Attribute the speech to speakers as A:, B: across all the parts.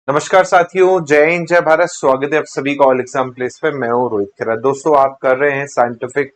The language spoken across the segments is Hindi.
A: नमस्कार साथियों, जय हिंद जय भारत। स्वागत है आप सभी का ऑल एग्जाम प्लेस पे। मैं हूं रोहित खेरा। दोस्तों, आप कर रहे हैं साइंटिफिक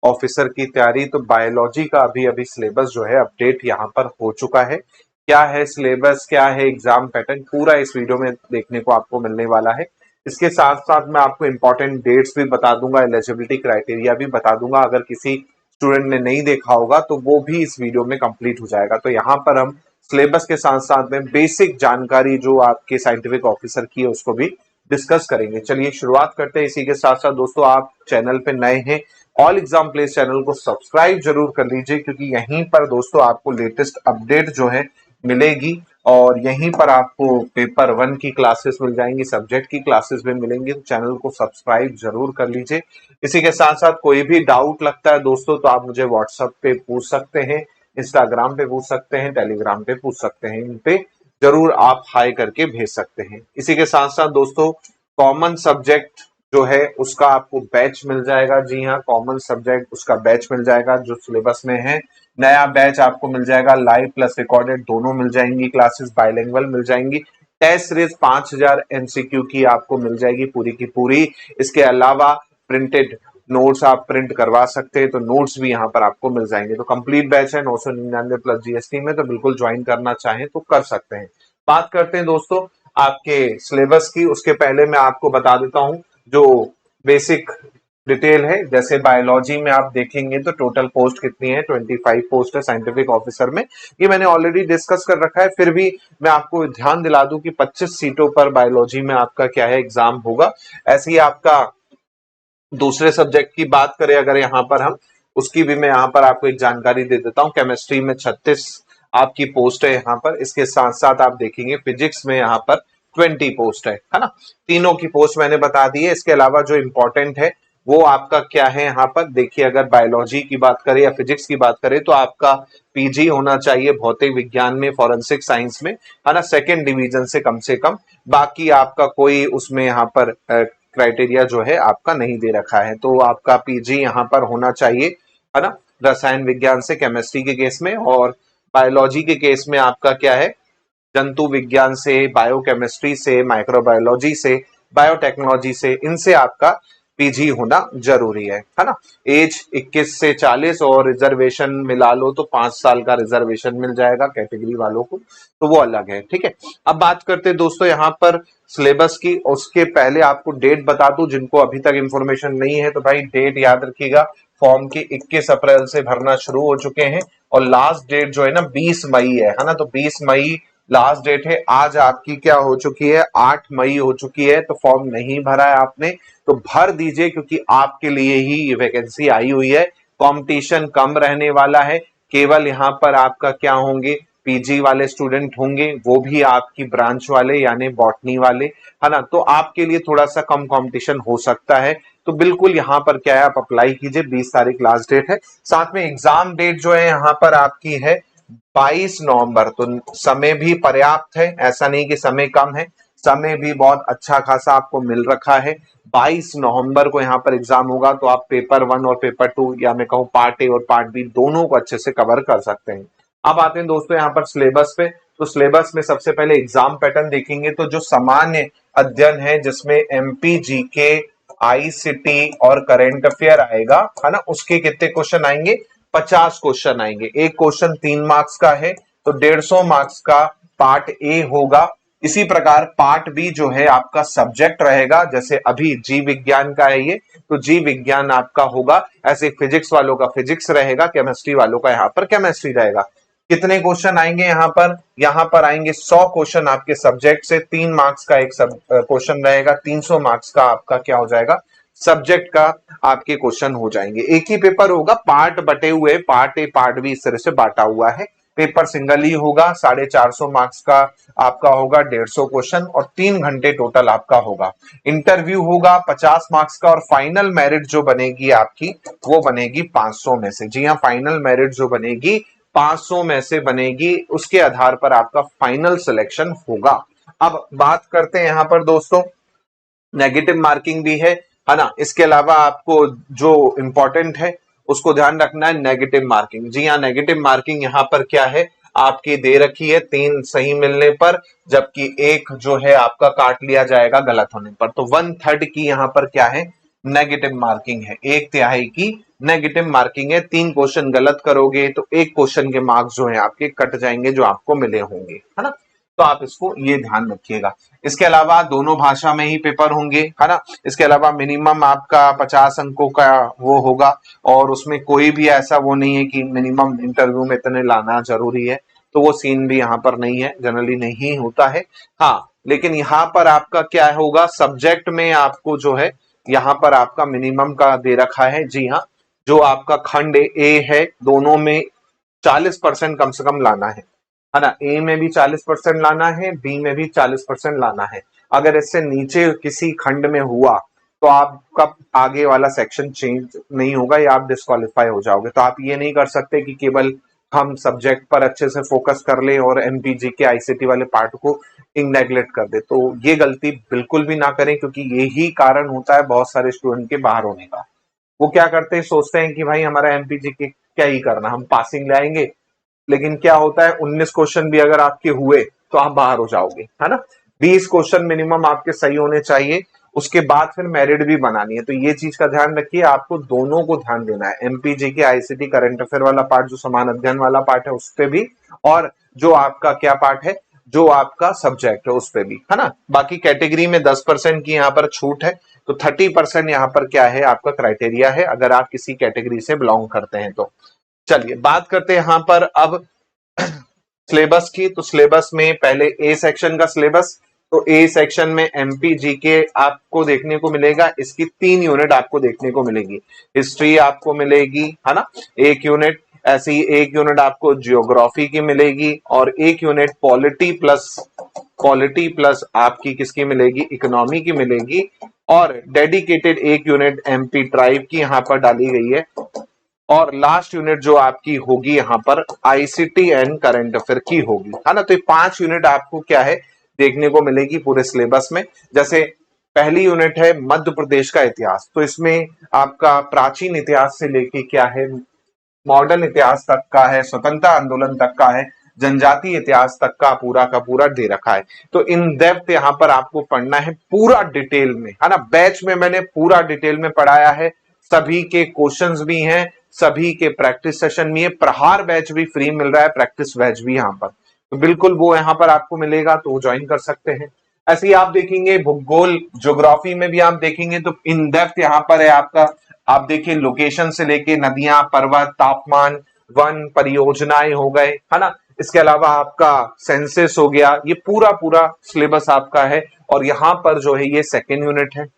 A: ऑफिसर की तैयारी, तो बायोलॉजी का अभी अभी सिलेबस जो है अपडेट यहाँ पर हो चुका है। क्या है सिलेबस, क्या है एग्जाम पैटर्न, पूरा इस वीडियो में देखने को आपको मिलने वाला है। इसके साथ साथ मैं आपको इंपॉर्टेंट डेट्स भी बता दूंगा, एलिजिबिलिटी क्राइटेरिया भी बता दूंगा। अगर किसी स्टूडेंट ने नहीं देखा होगा तो वो भी इस वीडियो में कंप्लीट हो जाएगा। तो यहाँ पर हम सिलेबस के साथ साथ में बेसिक जानकारी जो आपके साइंटिफिक ऑफिसर की है उसको भी डिस्कस करेंगे। चलिए शुरुआत करते हैं। इसी के साथ साथ दोस्तों, आप चैनल पे नए हैं, ऑल एग्जाम प्लेस चैनल को सब्सक्राइब जरूर कर लीजिए, क्योंकि यहीं पर दोस्तों आपको लेटेस्ट अपडेट जो है मिलेगी और यहीं पर आपको पेपर 1 की क्लासेस मिल जाएंगी, सब्जेक्ट की क्लासेस भी मिलेंगी। तो चैनल को सब्सक्राइब जरूर कर लीजिए। इसी के साथ साथ कोई भी डाउट लगता है दोस्तों तो आप मुझे व्हाट्सएप पे पूछ सकते हैं, इंस्टाग्राम पे पूछ सकते हैं, टेलीग्राम पे पूछ सकते हैं। इन पे जरूर आप हाई करके भेज सकते हैं। इसी के साथ साथ दोस्तों, कॉमन सब्जेक्ट जो है उसका आपको बैच मिल जाएगा। जी हाँ, कॉमन सब्जेक्ट उसका बैच मिल जाएगा जो सिलेबस में है। नया बैच आपको मिल जाएगा, लाइव प्लस रिकॉर्डेड दोनों मिल जाएंगी। क्लासेस बाइलिंगुअल मिल जाएंगी। टेस्ट सीरीज 5000 एमसीक्यू की आपको मिल जाएगी पूरी की पूरी। इसके अलावा प्रिंटेड नोट्स आप प्रिंट करवा सकते हैं, तो नोट्स भी यहाँ पर आपको मिल जाएंगे। तो कंप्लीट बैच है 999 प्लस जीएसटी में, तो बिल्कुल ज्वाइन करना चाहें तो कर सकते हैं। बात करते हैं दोस्तों आपके सिलेबस की। उसके पहले मैं आपको बता देता हूं जो बेसिक डिटेल है। जैसे बायोलॉजी में आप देखेंगे तो टोटल पोस्ट कितनी है, 25 पोस्ट है साइंटिफिक ऑफिसर में। ये मैंने ऑलरेडी डिस्कस कर रखा है, फिर भी मैं आपको ध्यान दिला दूं कि 25 सीटों पर बायोलॉजी में आपका क्या है एग्जाम होगा। ऐसे ही आपका दूसरे सब्जेक्ट की बात करें अगर यहाँ पर हम, उसकी भी मैं यहाँ पर आपको एक जानकारी दे देता हूँ। केमिस्ट्री में 36 आपकी पोस्ट है यहाँ पर। इसके साथ साथ आप देखेंगे फिजिक्स में यहाँ पर 20 पोस्ट है ना। तीनों की पोस्ट मैंने बता दी है। इसके अलावा जो इंपॉर्टेंट है वो आपका क्या है यहाँ पर देखिए, अगर बायोलॉजी की बात करें या फिजिक्स की बात करें तो आपका पीजी होना चाहिए भौतिक विज्ञान में, फॉरेंसिक साइंस में, है ना, सेकेंड डिवीजन से कम। बाकी आपका कोई उसमें यहाँ पर क्राइटेरिया जो है आपका नहीं दे रखा है, तो आपका पीजी यहाँ पर होना चाहिए, है ना, रसायन विज्ञान से केमिस्ट्री के केस में। और बायोलॉजी के केस में आपका क्या है, जंतु विज्ञान से, बायोकेमिस्ट्री से, माइक्रोबायोलॉजी से, बायोटेक्नोलॉजी से, इनसे आपका पीजी होना जरूरी है ना। एज 21 से 40 और रिजर्वेशन मिला लो तो 5 साल का रिजर्वेशन मिल जाएगा कैटेगरी वालों को, तो वो अलग है। ठीक है, अब बात करते हैं दोस्तों यहाँ पर सिलेबस की। उसके पहले आपको डेट बता दूं, जिनको अभी तक इंफॉर्मेशन नहीं है तो भाई डेट याद रखिएगा। फॉर्म की 21 अप्रैल से भरना शुरू हो चुके हैं और लास्ट डेट जो है ना 20 मई है ना। तो 20 मई लास्ट डेट है। आज आपकी क्या हो चुकी है, 8 मई हो चुकी है। तो फॉर्म नहीं भरा है आपने तो भर दीजिए, क्योंकि आपके लिए ही ये वैकेंसी आई हुई है। कंपटीशन कम रहने वाला है। केवल यहाँ पर आपका क्या होंगे, पीजी वाले स्टूडेंट होंगे, वो भी आपकी ब्रांच वाले यानी बॉटनी वाले, है ना। तो आपके लिए थोड़ा सा कम कंपटीशन हो सकता है। तो बिल्कुल यहाँ पर क्या है, आप अप्लाई कीजिए। 20 तारीख लास्ट डेट है। साथ में एग्जाम डेट जो है यहाँ पर आपकी है 22 नवंबर। तो समय भी पर्याप्त है, ऐसा नहीं कि समय कम है, समय भी बहुत अच्छा खासा आपको मिल रखा है। 22 नवंबर को यहाँ पर एग्जाम होगा, तो आप पेपर 1 और पेपर 2 या मैं कहूँ पार्ट ए और पार्ट बी दोनों को अच्छे से कवर कर सकते हैं। अब आते हैं दोस्तों यहाँ पर सिलेबस पे। तो सिलेबस में सबसे पहले एग्जाम पैटर्न देखेंगे तो जो सामान्य अध्ययन है जिसमें एमपी, जीके, आईसीटी और करंट अफेयर आएगा, है ना, उसके कितने क्वेश्चन आएंगे, 50 क्वेश्चन आएंगे। एक क्वेश्चन 3 मार्क्स का है, तो 150 मार्क्स का पार्ट ए होगा। इसी प्रकार पार्ट बी जो है आपका सब्जेक्ट रहेगा, जैसे अभी जी विज्ञान का है ये, तो जी विज्ञान आपका होगा। ऐसे फिजिक्स वालों का फिजिक्स रहेगा, केमिस्ट्री वालों का यहाँ पर केमिस्ट्री रहेगा। कितने क्वेश्चन आएंगे यहाँ पर आएंगे 100 क्वेश्चन आपके सब्जेक्ट से। 3 मार्क्स का एक क्वेश्चन रहेगा, 300 मार्क्स का आपका क्या हो जाएगा, सब्जेक्ट का आपके क्वेश्चन हो जाएंगे। एक ही पेपर होगा, पार्ट बटे हुए, पार्ट ए पार्ट बी इस तरह से बांटा हुआ है। पेपर सिंगल ही होगा, 450 मार्क्स का आपका होगा, 150 क्वेश्चन और 3 घंटे टोटल आपका होगा। इंटरव्यू होगा 50 मार्क्स का और फाइनल मेरिट जो बनेगी आपकी वो बनेगी 500 में से। जी हाँ, फाइनल मेरिट जो बनेगी 500 में से बनेगी, उसके आधार पर आपका फाइनल सिलेक्शन होगा। अब बात करते हैं यहाँ पर दोस्तों, नेगेटिव मार्किंग भी है ना। इसके अलावा आपको जो इंपॉर्टेंट है उसको ध्यान रखना है, नेगेटिव मार्किंग। जी हाँ, नेगेटिव मार्किंग यहाँ पर क्या है, आपकी दे रखी है 3 सही मिलने पर, जबकि एक जो है आपका काट लिया जाएगा गलत होने पर। तो 1/3 की यहाँ पर क्या है, नेगेटिव मार्किंग है, 1/3 की नेगेटिव मार्किंग है। 3 क्वेश्चन गलत करोगे तो एक क्वेश्चन के मार्क्स जो है आपके कट जाएंगे जो आपको मिले होंगे, है ना। तो आप इसको ये ध्यान रखिएगा। इसके अलावा दोनों भाषा में ही पेपर होंगे, है ना। इसके अलावा मिनिमम आपका 50 अंकों का वो होगा, और उसमें कोई भी ऐसा वो नहीं है कि मिनिमम इंटरव्यू में इतने लाना जरूरी है, तो वो सीन भी यहाँ पर नहीं है, जनरली नहीं होता है। हाँ, लेकिन यहाँ पर आपका क्या होगा, सब्जेक्ट में आपको जो है यहाँ पर आपका मिनिमम का दे रखा है। जी हाँ, जो आपका खंड ए है, दोनों में 40% कम से कम लाना है ना। ए में भी 40% लाना है, बी में भी 40% लाना है। अगर इससे नीचे किसी खंड में हुआ तो आपका आगे वाला सेक्शन चेंज नहीं होगा या आप डिस्क्वालीफाई हो जाओगे। तो आप ये नहीं कर सकते कि केवल हम सब्जेक्ट पर अच्छे से फोकस कर लें और एमपीजी के आईसीटी वाले पार्ट को नेग्लेक्ट कर दे। तो ये गलती बिल्कुल भी ना करें, क्योंकि यही कारण होता है बहुत सारे स्टूडेंट के बाहर होने का। वो क्या करते हैं, सोचते हैं कि भाई हमारा एमपीजी के क्या ही करना, हम पासिंग लाएंगे, लेकिन क्या होता है 19 क्वेश्चन भी अगर आपके हुए तो आप बाहर हो जाओगे, है ना। 20 क्वेश्चन मिनिमम आपके सही होने चाहिए, उसके बाद फिर मेरिट भी बनानी है। तो ये चीज का ध्यान रखिए, आपको दोनों को ध्यान देना है, एमपीजी के आईसीटी करंट अफेयर वाला पार्ट जो समान अध्ययन वाला पार्ट है उस पे भी, और जो आपका क्या पार्ट है, जो आपका सब्जेक्ट है उस पे भी, है ना। बाकी कैटेगरी में 10% की यहाँ पर छूट है, तो 30% यहाँ पर क्या है आपका क्राइटेरिया है अगर आप किसी कैटेगरी से बिलोंग करते हैं तो। चलिए बात करते हैं यहाँ पर अब सिलेबस की। तो सिलेबस में पहले ए सेक्शन का सिलेबस, तो ए सेक्शन में एमपीजी के आपको देखने को मिलेगा, इसकी 3 यूनिट आपको देखने को मिलेगी। हिस्ट्री आपको मिलेगी, है ना, 1 यूनिट, ऐसी 1 यूनिट आपको जियोग्राफी की मिलेगी, और 1 यूनिट पॉलिटी प्लस आपकी किसकी मिलेगी, इकोनॉमी की मिलेगी, और डेडिकेटेड 1 यूनिट एमपी ट्राइब की यहाँ पर डाली गई है, और लास्ट यूनिट जो आपकी होगी यहाँ पर आईसीटी एंड करंट अफेयर की होगी, है ना। तो ये 5 यूनिट आपको क्या है देखने को मिलेगी पूरे सिलेबस में। जैसे पहली यूनिट है मध्य प्रदेश का इतिहास, तो इसमें आपका प्राचीन इतिहास से लेके क्या है मॉडर्न इतिहास तक का है, स्वतंत्रता आंदोलन तक का है, जनजातीय इतिहास तक का पूरा दे रखा है। तो इन डेप्थ यहाँ पर आपको पढ़ना है पूरा डिटेल में, है ना। बैच में मैंने पूरा डिटेल में पढ़ाया है, सभी के क्वेश्चंस भी हैं, सभी के प्रैक्टिस सेशन भी है, प्रहार बैच भी फ्री मिल रहा है, प्रैक्टिस बैच भी यहाँ पर, तो बिल्कुल वो यहाँ पर आपको मिलेगा, तो ज्वाइन कर सकते हैं। ऐसे ही आप देखेंगे भूगोल ज्योग्राफी में भी आप देखेंगे तो इन डेप्थ यहाँ पर है आपका। आप देखिए लोकेशन से लेके नदियां, पर्वत, तापमान, वन, परियोजनाएं हो गए, है ना। इसके अलावा आपका सेंसस हो गया, ये पूरा पूरा सिलेबस आपका है, और यहाँ पर जो है ये सेकेंड यूनिट है।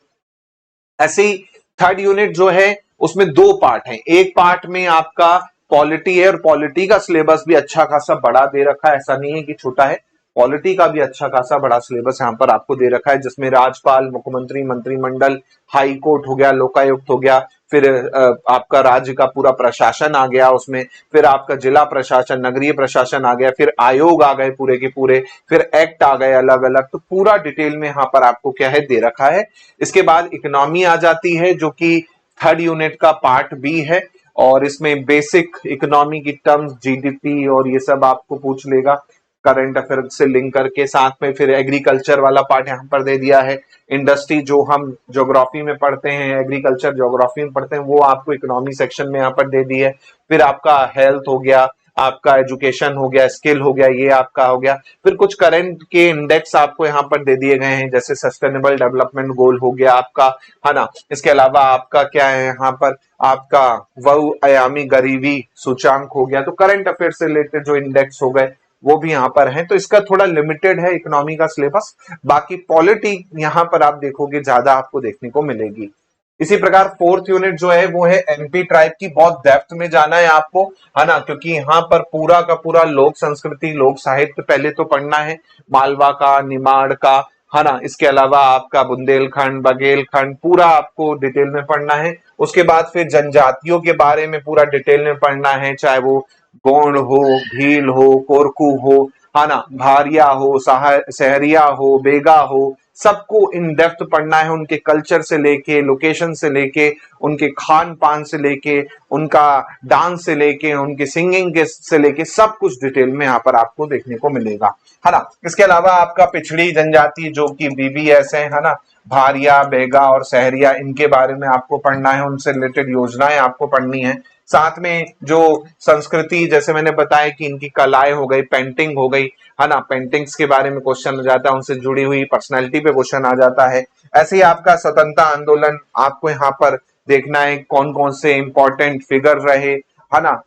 A: ऐसे ही थर्ड यूनिट जो है उसमें 2 पार्ट हैं, एक पार्ट में आपका पॉलिटी है, और पॉलिटी का सिलेबस भी अच्छा खासा बड़ा दे रखा है, ऐसा नहीं है कि छोटा है, पॉलिटी का भी अच्छा खासा बड़ा सिलेबस यहाँ पर आपको दे रखा है, जिसमें राज्यपाल, मुख्यमंत्री, मंत्रिमंडल, हाई कोर्ट हो गया, लोकायुक्त हो गया, फिर आपका राज्य का पूरा प्रशासन आ गया उसमें, फिर आपका जिला प्रशासन, नगरीय प्रशासन आ गया, फिर आयोग आ गए पूरे के पूरे, फिर एक्ट आ गए अलग अलग, तो पूरा डिटेल में यहाँ पर आपको क्या है दे रखा है। इसके बाद इकोनॉमी आ जाती है जो कि थर्ड यूनिट का पार्ट बी है, और इसमें बेसिक इकोनॉमी की टर्म्स, जीडीपी और ये सब आपको पूछ लेगा करंट अफेयर से लिंक करके। साथ में फिर एग्रीकल्चर वाला पार्ट यहाँ पर दे दिया है, इंडस्ट्री जो हम ज्योग्राफी में पढ़ते हैं, एग्रीकल्चर ज्योग्राफी में पढ़ते हैं, वो आपको इकोनॉमी सेक्शन में यहाँ पर दे दी है। फिर आपका हेल्थ हो गया, आपका एजुकेशन हो गया, स्किल हो गया, ये आपका हो गया। फिर कुछ करंट के इंडेक्स आपको यहाँ पर दे दिए गए हैं, जैसे सस्टेनेबल डेवलपमेंट गोल हो गया आपका, है ना। इसके अलावा आपका क्या है यहाँ पर आपका बहुआयामी गरीबी सूचांक हो गया। तो करंट अफेयर से रिलेटेड जो इंडेक्स हो गए वो भी यहाँ पर है। तो इसका थोड़ा लिमिटेड है इकोनॉमी का सिलेबस, बाकी पॉलिटी यहाँ पर आप देखोगे ज्यादा आपको देखने को मिलेगी। इसी प्रकार फोर्थ यूनिट जो है वो है एमपी ट्राइब की, बहुत डेप्थ में जाना है आपको, है ना, क्योंकि यहाँ पर पूरा का पूरा लोक संस्कृति, लोक साहित्य पहले तो पढ़ना है, मालवा का, निमाड़ का, है ना। इसके अलावा आपका बुंदेलखंड, बघेलखंड पूरा आपको डिटेल में पढ़ना है। उसके बाद फिर जनजातियों के बारे में पूरा डिटेल में पढ़ना है, चाहे वो गोंड हो, भील हो, कोरकू हो, है ना, भारिया हो, सहरिया हो, बेगा हो, सबको इन डेप्थ पढ़ना है, उनके कल्चर से लेके, लोकेशन से लेके, उनके खान पान से लेके, उनका डांस से लेके, उनके सिंगिंग के से लेके सब कुछ डिटेल में यहाँ पर आपको देखने को मिलेगा, है ना। इसके अलावा आपका पिछड़ी जनजाति जो कि बीबीएस है ना, भारिया, बेगा और सहरिया, इनके बारे में आपको पढ़ना है, उनसे रिलेटेड योजनाएं आपको पढ़नी है। साथ में जो संस्कृति, जैसे मैंने बताया कि इनकी कलाएं हो गई, पेंटिंग हो गई, है ना, पेंटिंग्स के बारे में क्वेश्चन आ जाता है, उनसे जुड़ी हुई पर्सनैलिटी पे क्वेश्चन आ जाता है। ऐसे ही आपका स्वतंत्रता आंदोलन आपको यहाँ पर देखना है, कौन कौन से इंपॉर्टेंट फिगर रहे, है ना,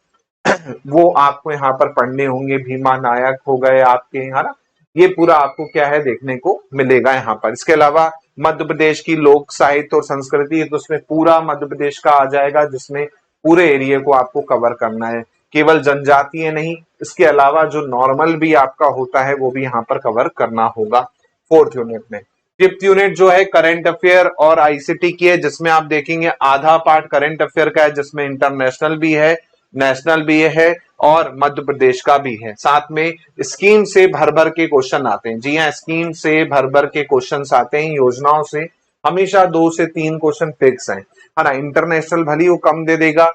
A: वो आपको यहाँ पर पढ़ने होंगे। भीमा नायक हो गए आपके, है ना, ये पूरा आपको क्या है देखने को मिलेगा यहाँ पर। इसके अलावा मध्य प्रदेश की लोक साहित्य और संस्कृति, तो उसमें पूरा मध्य प्रदेश का आ जाएगा, जिसमें पूरे एरिया को आपको कवर करना है, केवल जनजातीय नहीं, इसके अलावा जो नॉर्मल भी आपका होता है वो भी यहाँ पर कवर करना होगा फोर्थ यूनिट में। फिफ्थ यूनिट जो है करंट अफेयर और आईसीटी की है, जिसमें आप देखेंगे आधा पार्ट करंट अफेयर का है, जिसमें इंटरनेशनल भी है, नेशनल भी है और मध्य प्रदेश का भी है। साथ में स्कीम से भर भर के क्वेश्चन आते हैं। जी हाँ, स्कीम से भर भर के क्वेश्चन आते हैं, योजनाओं से हमेशा 2 से 3 क्वेश्चन फिक्स है ना। इंटरनेशनल भली वो कम दे देगा,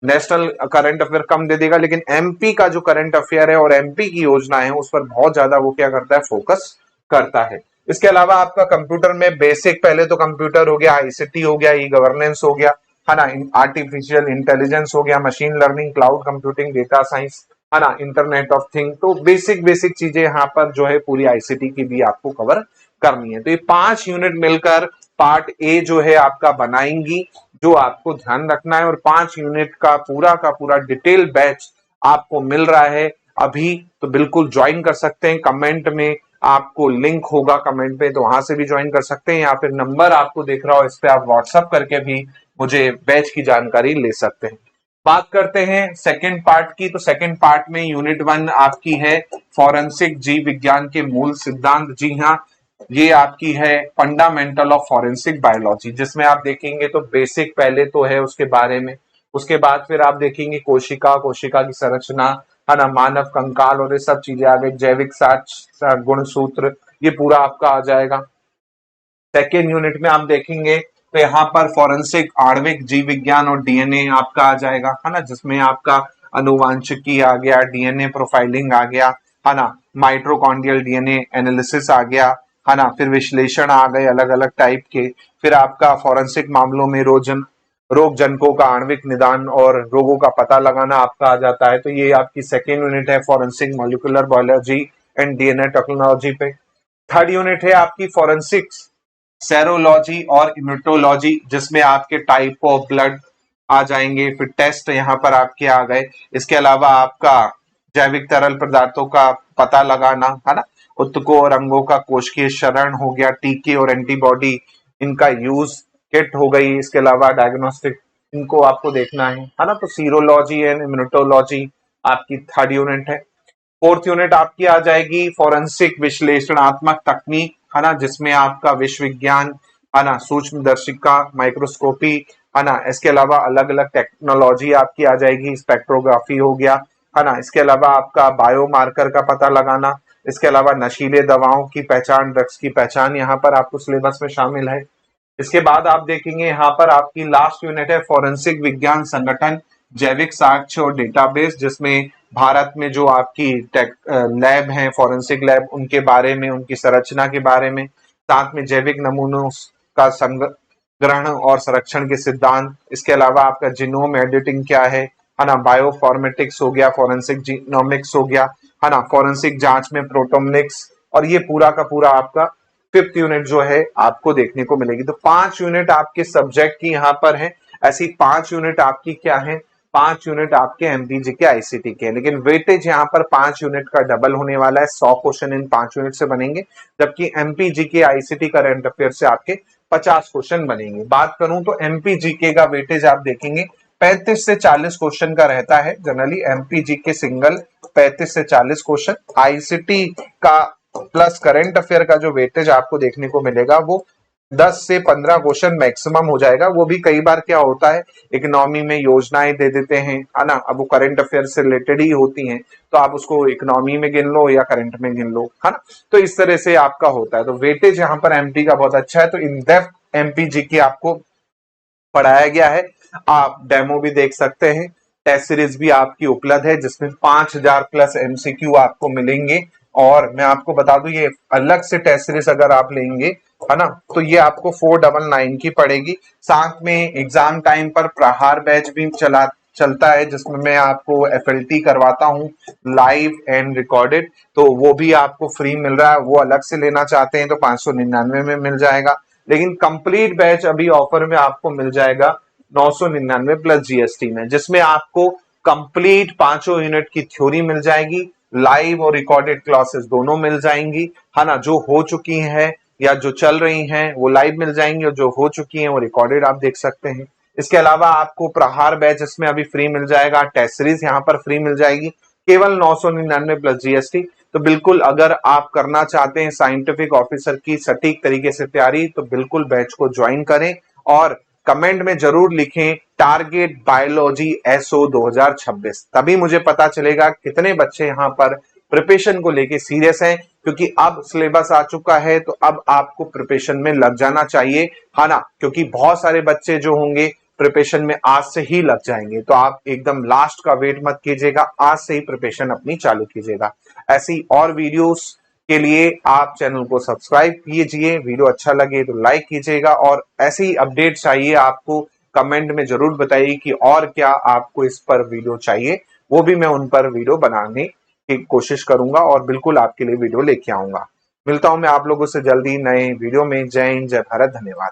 A: नेशनल करंट अफेयर कम दे देगा, लेकिन एमपी का जो करंट अफेयर है और एमपी की योजना है उस पर बहुत ज्यादा वो क्या करता है, फोकस करता है। इसके अलावा आपका कंप्यूटर में बेसिक, पहले तो कंप्यूटर हो गया, आईसीटी हो गया, ई गवर्नेंस हो गया, है ना, आर्टिफिशियल इंटेलिजेंस हो गया, machine learning, cloud computing, data science, है ना, इंटरनेट ऑफ थिंग। तो बेसिक बेसिक चीजें यहाँ पर जो है पूरी आईसीटी की भी आपको कवर करनी है। तो ये 5 यूनिट मिलकर पार्ट ए जो है आपका बनाएंगी, जो आपको ध्यान रखना है। और 5 यूनिट का पूरा डिटेल बैच आपको मिल रहा है अभी, तो बिल्कुल ज्वाइन कर सकते हैं। कमेंट में आपको लिंक होगा कमेंट पे, तो वहां से भी ज्वाइन कर सकते हैं, या फिर नंबर आपको दिख रहा हो, इस पे आप व्हाट्सएप करके भी मुझे बैच की जानकारी ले सकते हैं। बात करते हैं सेकंड पार्ट की, तो सेकंड पार्ट में यूनिट 1 आपकी है फॉरेंसिक जीव विज्ञान के मूल सिद्धांत। जी हाँ, ये आपकी है फंडामेंटल ऑफ फॉरेंसिक बायोलॉजी, जिसमें आप देखेंगे तो बेसिक पहले तो है उसके बारे में, उसके बाद फिर आप देखेंगे कोशिका, कोशिका की संरचना, है ना, मानव कंकाल और ये सब चीजें आ गई, जैविक साक्ष्य, गुणसूत्र, ये पूरा आपका आ जाएगा। सेकेंड यूनिट में आप देखेंगे तो यहाँ पर फॉरेंसिक आणविक जीव विज्ञान और डीएनए आपका आ जाएगा, है ना, जिसमें आपका अनुवांशिकी आ गया, डीएनए प्रोफाइलिंग आ गया, है ना, माइटोकॉन्ड्रियल डीएनए एनालिसिस आ गया, है ना, फिर विश्लेषण आ गए अलग अलग टाइप के। फिर आपका फॉरेंसिक मामलों में रोग जनकों का आणविक निदान और रोगों का पता लगाना आपका आ जाता है। तो ये आपकी सेकेंड यूनिट है forensic molecular biology and DNA technology पे। थर्ड यूनिट है आपकी फॉरेंसिक्स सेरोलॉजी और इम्यूनोलॉजी, जिसमें आपके टाइप ऑफ ब्लड आ जाएंगे, फिर टेस्ट यहाँ पर आपके आ गए। इसके अलावा आपका जैविक तरल पदार्थों का पता लगाना, है ना, उत्तकों और अंगों का कोशिकीय शरण हो गया, टीके और एंटीबॉडी इनका यूज, किट हो गई। इसके अलावा डायग्नोस्टिक, इनको आपको देखना है ना। तो सीरोलॉजी एंड इम्यूनोलॉजी आपकी थर्ड यूनिट है। फोर्थ यूनिट आपकी आ जाएगी फॉरेंसिक विश्लेषणात्मक तकनीक, है ना, जिसमें आपका विश्व विज्ञान, है ना, सूक्ष्म दर्शिका, माइक्रोस्कोपी, है ना, इसके अलावा अलग अलग टेक्नोलॉजी आपकी आ जाएगी, स्पेक्ट्रोग्राफी हो गया, है ना, इसके अलावा आपका बायोमार्कर का पता लगाना, इसके अलावा नशीले दवाओं की पहचान, ड्रग्स की पहचान यहाँ पर आपको सिलेबस में शामिल है। इसके बाद आप देखेंगे यहाँ पर आपकी लास्ट यूनिट है फॉरेंसिक विज्ञान संगठन, जैविक साक्ष्य और डेटाबेस, जिसमें भारत में जो आपकी लैब है, फॉरेंसिक लैब, उनके बारे में, उनकी संरचना के बारे में, साथ में जैविक नमूनों का संग्रहण और संरक्षण के सिद्धांत। इसके अलावा आपका जीनोम एडिटिंग क्या है ना, बायोफॉर्मेटिक्स हो गया, फॉरेंसिक जीनोमिक्स हो गया, है ना, फॉरेंसिक जांच में प्रोटोमिक्स, और ये पूरा का पूरा आपका फिफ्थ यूनिट जो है आपको देखने को मिलेगी। तो 5 यूनिट आपके सब्जेक्ट की यहाँ पर है। ऐसी 5 यूनिट आपकी क्या है, 5 यूनिट आपके एमपीजी के आईसीटी के, लेकिन वेटेज यहाँ पर 5 यूनिट का डबल होने वाला है, 100 क्वेश्चन इन 5 यूनिट से बनेंगे, जबकि एमपीजी के आईसीटी करंट अफेयर से आपके 50 क्वेश्चन बनेंगे। बात करूं तो एमपीजी के का वेटेज आप देखेंगे 35 से 40 क्वेश्चन का रहता है जनरली, एमपीजी के सिंगल 35 से 40 क्वेश्चन, आईसीटी का प्लस करंट अफेयर का जो वेटेज आपको देखने को मिलेगा वो 10 से 15 क्वेश्चन मैक्सिमम हो जाएगा। वो भी कई बार क्या होता है, इकोनॉमी में योजनाएं दे देते हैं, है ना, अब वो करंट अफेयर से रिलेटेड ही होती हैं, तो आप उसको इकोनॉमी में गिन लो या करंट में गिन लो, है ना। तो इस तरह से आपका होता है। तो वेटेज यहाँ पर एमपी का बहुत अच्छा है। तो इन डेप्थ एमपी जीके आपको पढ़ाया गया है। आप डेमो भी देख सकते हैं। टेस्ट सीरीज भी आपकी उपलब्ध है जिसमें 5000 प्लस एमसीक्यू आपको मिलेंगे। और मैं आपको बता दूं, ये अलग से टेस्ट सीरीज अगर आप लेंगे, है ना, तो ये आपको 499 की पड़ेगी। साथ में एग्जाम टाइम पर प्रहार बैच भी चलता है जिसमें मैं आपको एफएलटी करवाता हूँ, लाइव एंड रिकॉर्डेड। तो वो भी आपको फ्री मिल रहा है। वो अलग से लेना चाहते हैं तो 599 में मिल जाएगा। लेकिन कंप्लीट बैच अभी ऑफर में आपको मिल जाएगा 999 प्लस जीएसटी में, जिसमें आपको कंप्लीट 5 यूनिट की थ्योरी मिल जाएगी, लाइव और रिकॉर्डेड क्लासेस दोनों मिल जाएंगी, है ना। जो हो चुकी हैं या जो चल रही हैं वो लाइव मिल जाएंगी, और जो हो चुकी हैं वो रिकॉर्डेड आप देख सकते हैं। इसके अलावा आपको प्रहार बैच इसमें अभी फ्री मिल जाएगा। टेस्ट सीरीज यहाँ पर फ्री मिल जाएगी केवल 999 प्लस जीएसटी। तो बिल्कुल अगर आप करना चाहते हैं साइंटिफिक ऑफिसर की सटीक तरीके से तैयारी, तो बिल्कुल बैच को ज्वाइन करें। और कमेंट में जरूर लिखें टारगेट बायोलॉजी एसओ 2026, तभी मुझे पता चलेगा कितने बच्चे यहाँ पर प्रिपरेशन को लेके सीरियस हैं। क्योंकि अब सिलेबस आ चुका है, तो अब आपको प्रिपरेशन में लग जाना चाहिए, है ना। क्योंकि बहुत सारे बच्चे जो होंगे प्रिपरेशन में आज से ही लग जाएंगे। तो आप एकदम लास्ट का वेट मत कीजिएगा, आज से ही प्रिपरेशन अपनी चालू कीजिएगा। ऐसी और वीडियोस के लिए आप चैनल को सब्सक्राइब कीजिए, वीडियो अच्छा लगे तो लाइक कीजिएगा, और ऐसे ही अपडेट चाहिए आपको कमेंट में जरूर बताइए कि और क्या आपको इस पर वीडियो चाहिए। वो भी मैं उन पर वीडियो बनाने की कोशिश करूंगा और बिल्कुल आपके लिए वीडियो लेके आऊंगा। मिलता हूं मैं आप लोगों से जल्दी नए वीडियो में। जय हिंद, जय भारत, धन्यवाद।